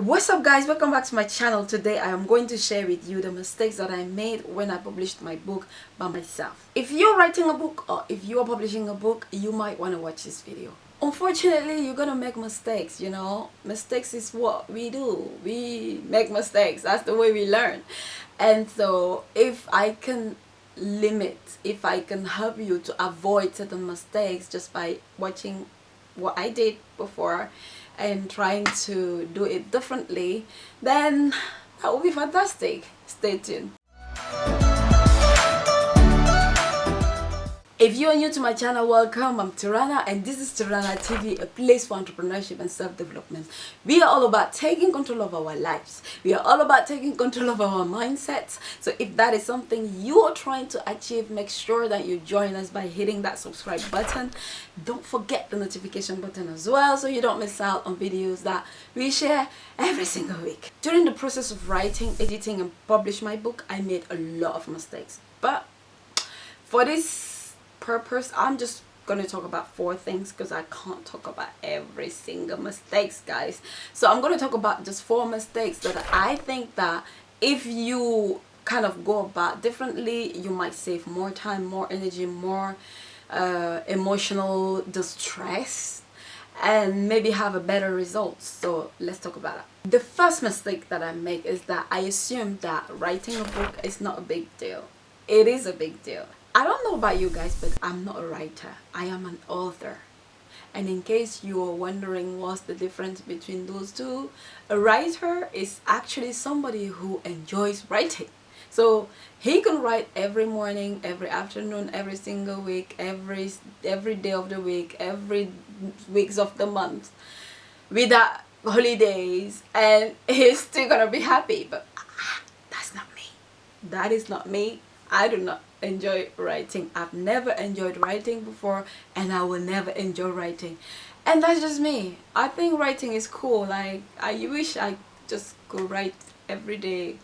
What's up guys, welcome back to my channel. Today I am going to share with you the mistakes that I made when I published my book by myself. If you're writing a book or if you are publishing a book, you might want to watch this video. Unfortunately, you're gonna make mistakes, you know. Mistakes is what we do. We make mistakes. That's the way we learn. And so if I can help you to avoid certain mistakes just by watching what I did before and trying to do it differently, then that would be fantastic. Stay tuned. If you are new to my channel, welcome. I'm Tyrana and this is Tyrana TV, a place for entrepreneurship and self-development. We are all about taking control of our lives. We are all about taking control of our mindsets. So if that is something you are trying to achieve, make sure that you join us by hitting that subscribe button. Don't forget the notification button as well so you don't miss out on videos that we share every single week. During the process of writing, editing and publish my book, I made a lot of mistakes. But for this purpose, I'm just gonna talk about 4 things because I can't talk about every single mistakes, guys. So I'm gonna talk about just 4 mistakes that I think that if you kind of go about differently, you might save more time, more energy, more emotional distress, and maybe have a better result. So let's talk about it. The first mistake that I make is that I assume that writing a book is not a big deal. It is a big deal. I don't know about you guys, but I'm not a writer. I am an author. And in case you are wondering what's the difference between those two, a writer is actually somebody who enjoys writing. So he can write every morning, every afternoon, every single week, every day of the week, every weeks of the month, without holidays, and he's still gonna be happy. But that's not me. That is not me. I do not enjoy writing. I've never enjoyed writing before, and I will never enjoy writing. And that's just me. I think writing is cool. Like, I wish I just could write every day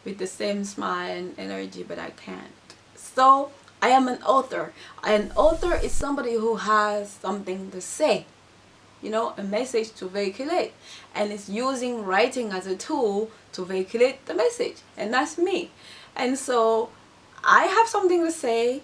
with the same smile and energy, but I can't. So I am an author. An author is somebody who has something to say, you know, a message to vehiculate, and is using writing as a tool to vehiculate the message. And that's me. And so I have something to say.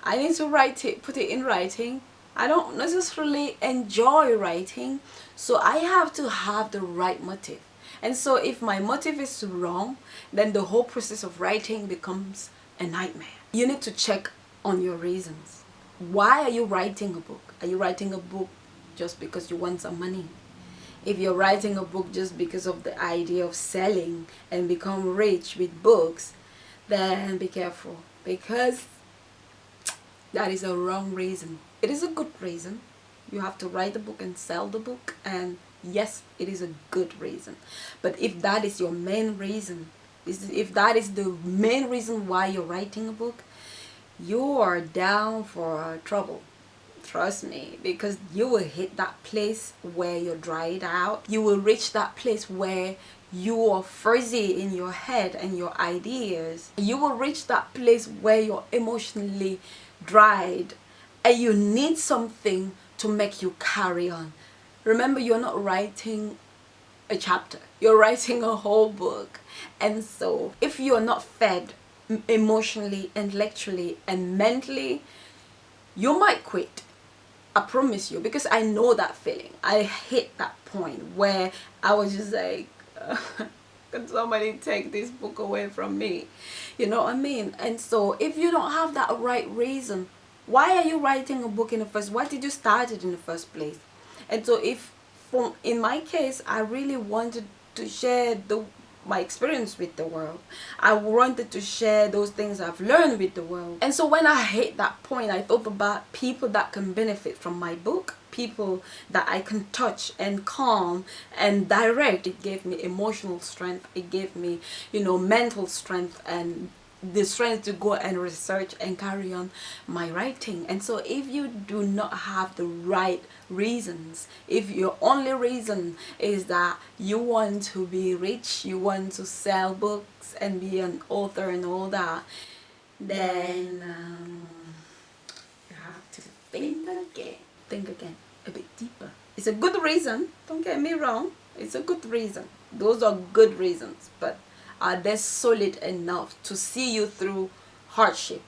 I need to write it, put it in writing. I don't necessarily enjoy writing, so I have to have the right motive. And so if my motive is wrong, then the whole process of writing becomes a nightmare. You need to check on your reasons. Why are you writing a book? Are you writing a book just because you want some money? If you're writing a book just because of the idea of selling and become rich with books, then be careful, because that is a wrong reason. It is a good reason. You have to write the book and sell the book, and yes, it is a good reason. But if that is your main reason, if that is the main reason why you're writing a book, you are down for trouble. Trust me, because you will hit that place where you're dried out. You will reach that place where you are fuzzy in your head and your ideas. You will reach that place where you're emotionally dried and you need something to make you carry on. Remember, you're not writing a chapter, you're writing a whole book. And so if you're not fed emotionally, intellectually and mentally, you might quit. I promise you, because I know that feeling. I hit that point where I was just like, can somebody take this book away from me? You know what I mean? And so if you don't have that right reason, why are you writing a book in the first? Why did you start it in the first place? And so in my case, I really wanted to share my experience with the world. I wanted to share those things I've learned with the world. And so when I hit that point, I thought about people that can benefit from my book, people that I can touch and calm and direct. It gave me emotional strength. It gave me, you know, mental strength and the strength to go and research and carry on my writing. And so if you do not have the right reasons, if your only reason is that you want to be rich, you want to sell books and be an author and all that, then you have to think again a bit deeper. It's a good reason, don't get me wrong, it's a good reason, Those are good reasons, but are they solid enough to see you through hardship?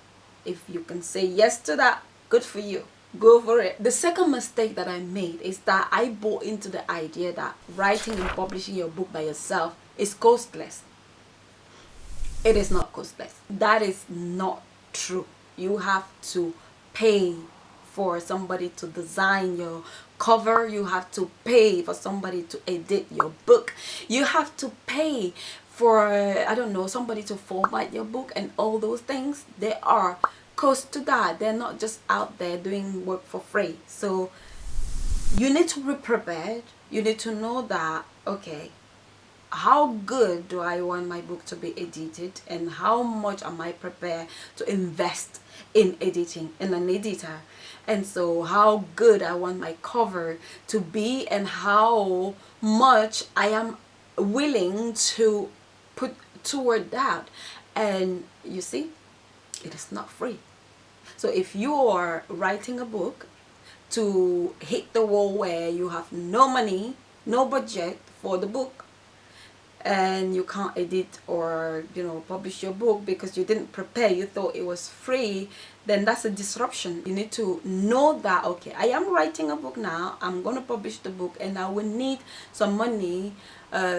If you can say yes to that, good for you. Go for it. The second mistake that I made is that I bought into the idea that writing and publishing your book by yourself is costless. It is not costless. That is not true. You have to pay for somebody to design your cover. You have to pay for somebody to edit your book. You have to pay for, I don't know, somebody to format your book, and all those things. There are costs to that. They're not just out there doing work for free. So you need to be prepared. You need to know that, okay, how good do I want my book to be edited, and how much am I prepared to invest in editing, in an editor, and so how good I want my cover to be, and how much I am willing to put toward that. And you see, it is not free. So if you are writing a book to hit the wall where you have no money, no budget for the book, and you can't edit or, you know, publish your book because you didn't prepare, you thought it was free, then that's a disruption. You need to know that, okay, I am writing a book now, I'm going to publish the book, and I will need some money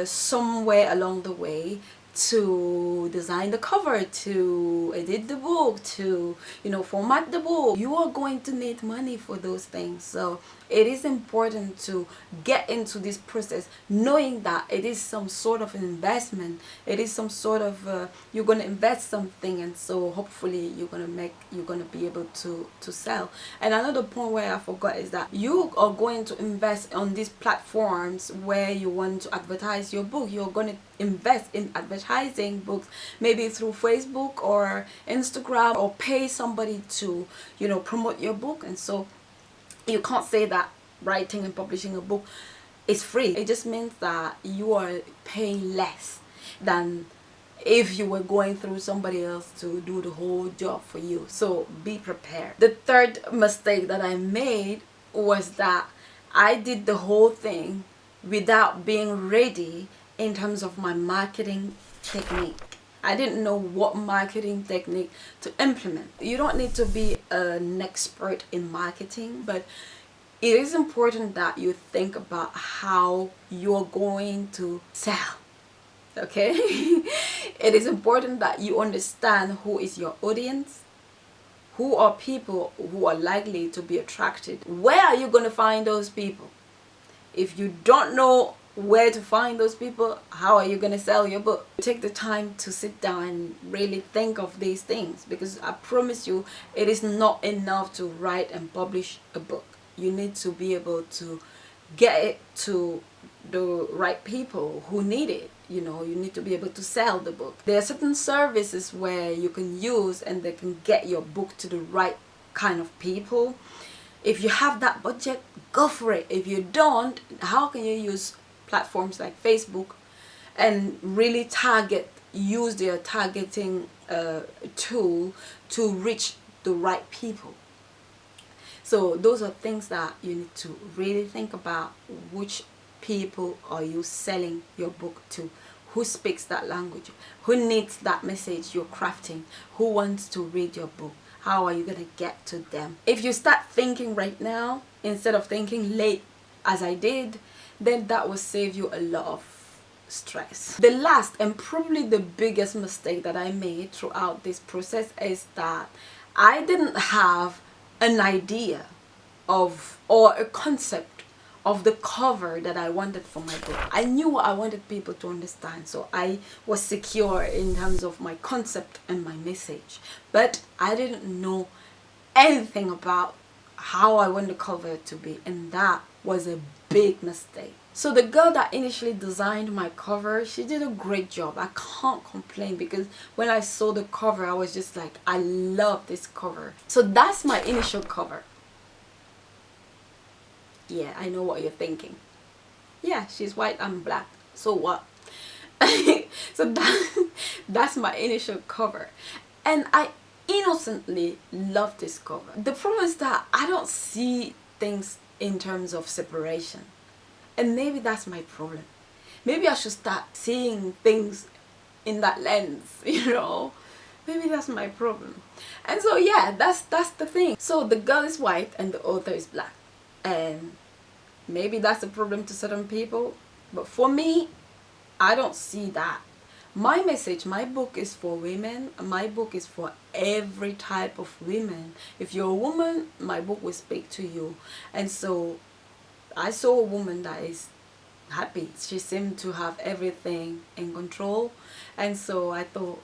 somewhere along the way to design the cover, to edit the book, to, you know, format the book. You are going to need money for those things. So it is important to get into this process knowing that it is some sort of an investment. It is some sort of you're going to invest something, and so hopefully you're going to be able to sell. And another point where I forgot is that you are going to invest on these platforms where you want to advertise your book. You're going to invest in advertising books, maybe through Facebook or Instagram, or pay somebody to, you know, promote your book. And so you can't say that writing and publishing a book is free. It just means that you are paying less than if you were going through somebody else to do the whole job for you. So be prepared. The third mistake that I made was that I did the whole thing without being ready in terms of my marketing technique. I didn't know what marketing technique to implement. You don't need to be an expert in marketing, but it is important that you think about how you're going to sell. Okay? It is important that you understand who is your audience, who are people who are likely to be attracted. Where are you going to find those people? If you don't know where to find those people, how are you going to sell your book? Take the time to sit down and really think of these things, because I promise you, it is not enough to write and publish a book. You need to be able to get it to the right people who need it. You know, you need to be able to sell the book. There are certain services where you can use and they can get your book to the right kind of people. If you have that budget, go for it. If you don't, how can you use platforms like Facebook and really use their targeting tool to reach the right people? So those are things that you need to really think about. Which people are you selling your book to? Who speaks that language? Who needs that message you're crafting? Who wants to read your book? How are you going to get to them? If you start thinking right now instead of thinking late as I did, then that will save you a lot of stress. The last and probably the biggest mistake that I made throughout this process is that I didn't have an idea of, or a concept of, the cover that I wanted for my book. I knew what I wanted people to understand, so I was secure in terms of my concept and my message, but I didn't know anything about how I want the cover to be, and that was a big mistake. So the girl that initially designed my cover, she did a great job. I can't complain, because when I saw the cover, I was just like, I love this cover. So that's my initial cover. Yeah, I know what you're thinking. Yeah, she's white, I'm black. So what? So that's my initial cover. And I innocently love this cover. The problem is that I don't see things in terms of separation. And maybe that's my problem. maybe I should start seeing things in that lens, you know. Maybe that's my problem. And so yeah, that's the thing. So the girl is white and the author is black, and maybe that's a problem to certain people, but for me, I don't see that. My message, my book is for women. My book is for every type of women. If you're a woman, my book will speak to you. And so I saw a woman that is happy. She seemed to have everything in control. And so I thought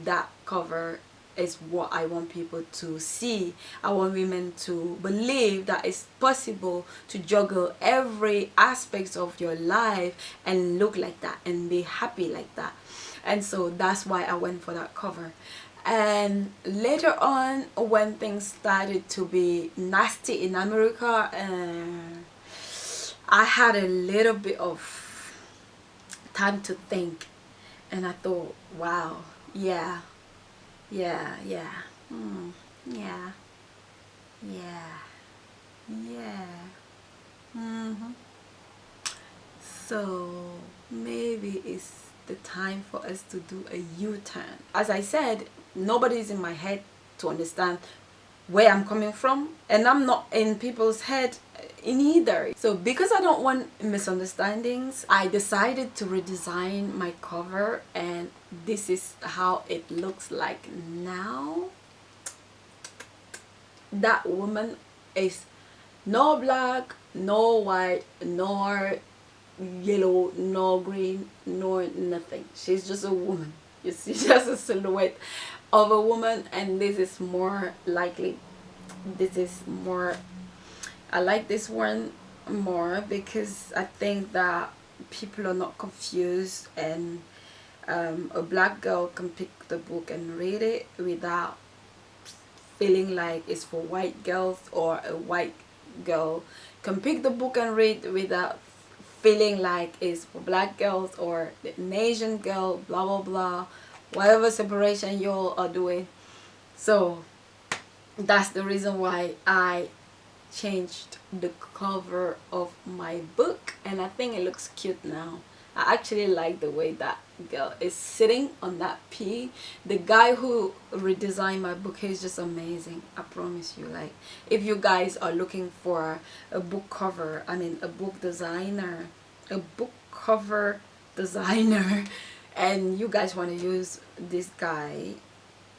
that cover is what I want people to see. I want women to believe that it's possible to juggle every aspect of your life and look like that and be happy like that. And so that's why I went for that cover. And later on, when things started to be nasty in America, I had a little bit of time to think, and I thought, wow, yeah, yeah, yeah, yeah, yeah, yeah. So maybe it's the time for us to do a U-turn. As I said, nobody's in my head to understand where I'm coming from, and I'm not in people's head in either. So because I don't want misunderstandings, I decided to redesign my cover, and this is how it looks like now. That woman is no black, no white, nor yellow, nor green, nor nothing. She's just a woman. You see, just a silhouette of a woman. And this is more likely, this is more, I like this one more because I think that people are not confused, and a black girl can pick the book and read it without feeling like it's for white girls, or a white girl can pick the book and read without feeling like it's for black girls or an Asian girl, blah blah blah, whatever separation you all are doing. So that's the reason why I changed the cover of my book, and I think it looks cute now. I actually like the way that girl is sitting on that P. The guy who redesigned my book, he's just amazing. I promise you. Like, if you guys are looking for a book cover, I mean a book designer, a book cover designer, and you guys want to use this guy,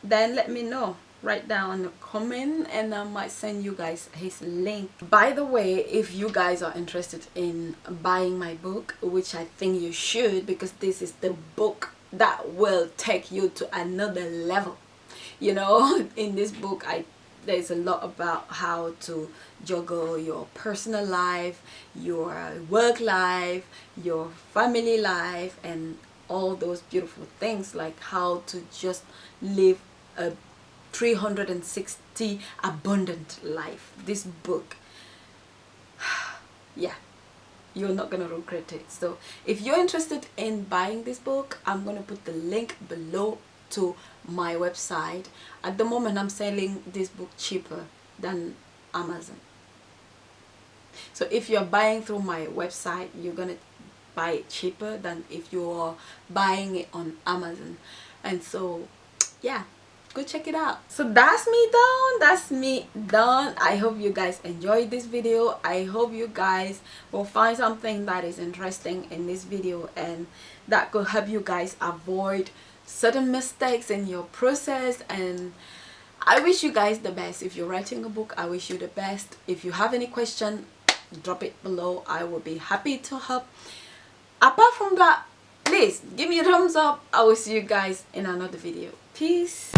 then let me know. Write down a comment and I might send you guys his link. By the way, if you guys are interested in buying my book, which I think you should, because this is the book that will take you to another level, you know. In this book there's a lot about how to juggle your personal life, your work life, your family life, and all those beautiful things, like how to just live a 360 abundant life. This book, yeah, you're not gonna regret it. So if you're interested in buying this book, I'm gonna put the link below to my website. At the moment I'm selling this book cheaper than Amazon. So if you're buying through my website, you're gonna buy it cheaper than if you're buying it on Amazon. And so yeah, go check it out. So that's me done. That's me done. I hope you guys enjoyed this video. I hope you guys will find something that is interesting in this video and that could help you guys avoid certain mistakes in your process. And I wish you guys the best. If you're writing a book, I wish you the best. If you have any question, drop it below. I will be happy to help. Apart from that, please give me a thumbs up. I will see you guys in another video. Peace.